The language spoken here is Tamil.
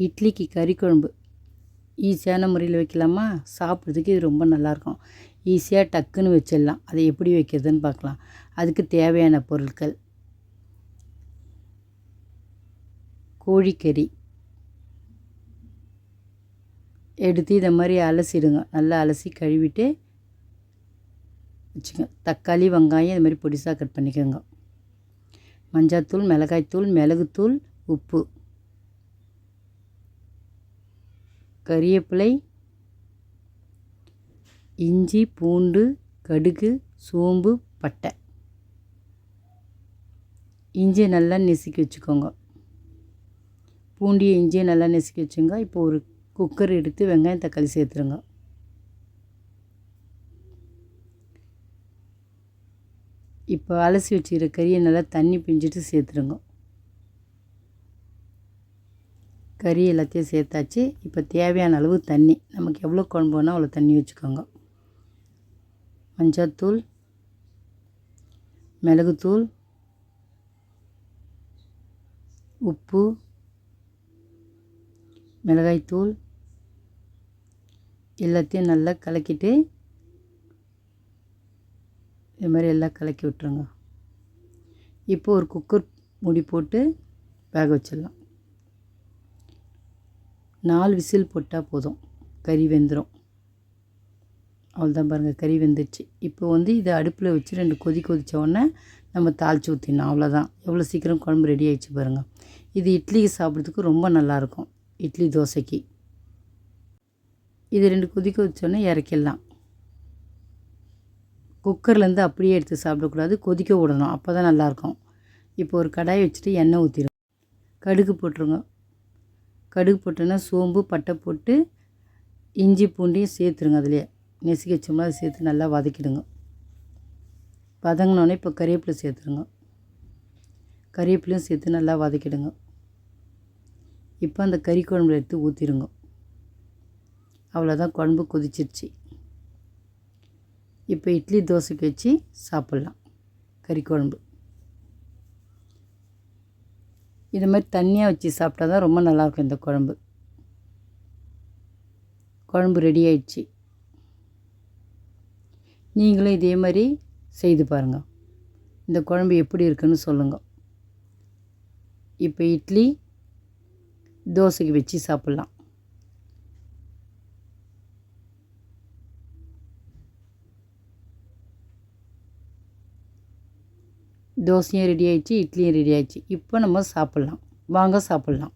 இட்லிக்கு கறி குழம்பு ஈஸியான முறையில் வைக்கலாமா? சாப்பிட்றதுக்கு இது ரொம்ப நல்லாயிருக்கும். ஈஸியாக டக்குன்னு வச்சிடலாம். அதை எப்படி வைக்கிறதுன்னு பார்க்கலாம். அதுக்கு தேவையான பொருட்கள்: கோழிக்கறி எடுத்து இதை மாதிரி அலசிடுங்க. நல்லா அலசி கழுவிட்டு வச்சுங்க. தக்காளி, வெங்காயம் இது மாதிரி பொடிசாக கட் பண்ணிக்கோங்க. மஞ்சாத்தூள், மிளகாய்த்தூள், மிளகுத்தூள், உப்பு, கறிவேப்பிலை, இஞ்சி, பூண்டு, கடுகு, சோம்பு, பட்டை. இஞ்சியை நல்லா நசுக்கி வச்சுக்கோங்க. பூண்டியை இஞ்சியை நல்லா நசுக்கி வச்சுங்க. இப்போ ஒரு குக்கர் எடுத்து வெங்காயம், தக்காளி சேர்த்துருங்க. இப்போ அலசி வச்சுக்கிற கறியை நல்லா தண்ணி பிஞ்சிட்டு சேர்த்துருங்க. கறி எல்லாத்தையும் சேர்த்தாச்சு. இப்போ தேவையான அளவு தண்ணி, நமக்கு எவ்வளோ குழம்பு வேணால் அவ்வளோ தண்ணி வச்சுக்கோங்க. மஞ்சத்தூள், மிளகுத்தூள், உப்பு, மிளகாய்த்தூள் எல்லாத்தையும் நல்லா கலக்கிட்டு இது மாதிரி எல்லாம் கலக்கி விட்டுருங்க. இப்போ ஒரு குக்கர் மூடி போட்டு வேக வச்சிடலாம். 4 விசில் போட்டால் போதும், கறி வெந்துடும். அவ்வளோதான், பாருங்கள், கறி வெந்துடுச்சு. இப்போ இதை அடுப்பில் வச்சு 2 கொதித்த உடனே நம்ம தாளித்து ஊற்றிடணும். அவ்வளோதான், எவ்வளோ சீக்கிரம் குழம்பு ரெடி ஆகிடுச்சு பாருங்கள். இது இட்லிக்கு சாப்பிட்றதுக்கு ரொம்ப நல்லாயிருக்கும். இட்லி, தோசைக்கு இது 2 கொதிக்க வச்சோடனே இறக்கிடலாம். குக்கர்லேருந்து அப்படியே எடுத்து சாப்பிடக்கூடாது, கொதிக்க விடணும், அப்போ தான் நல்லாயிருக்கும். இப்போ ஒரு கடாய் வச்சுட்டு எண்ணெய் ஊற்றிடுங்க. கடுகு போட்டுருங்க. கடுகு போட்டோன்னா சோம்பு, பட்டை போட்டு இஞ்சி பூண்டையும் சேர்த்துருங்க. அதிலே நெசுக்கி வச்சோம்னா அதை சேர்த்து நல்லா வதக்கிடுங்க. வதங்கினோடனே இப்போ கறிவேப்பிலை சேர்த்துருங்க. கறிவேப்பிலையும் சேர்த்து நல்லா வதக்கிடுங்க. இப்போ அந்த கறி குழம்புல எடுத்து ஊற்றிடுங்க. அவ்வளோதான், குழம்பு கொதிச்சிருச்சு. இப்போ இட்லி, தோசைக்கு வச்சு சாப்பிட்லாம் கறி குழம்பு. இது மாதிரி தண்ணியாக வச்சு சாப்பிட்டா தான் ரொம்ப நல்லாயிருக்கும் இந்த குழம்பு. குழம்பு ரெடி ஆயிடுச்சு. நீங்களும் இதே மாதிரி செய்து பாருங்கள். இந்த குழம்பு எப்படி இருக்குன்னு சொல்லுங்கள். இப்போ இட்லி, தோசைக்கு வச்சு சாப்பிட்லாம். தோசையும் ரெடி ஆயிடுச்சு, இட்லியும் ரெடி ஆயிடுச்சு. இப்போ நம்ம சாப்பிட்லாம். வாங்க சாப்பிட்லாம்.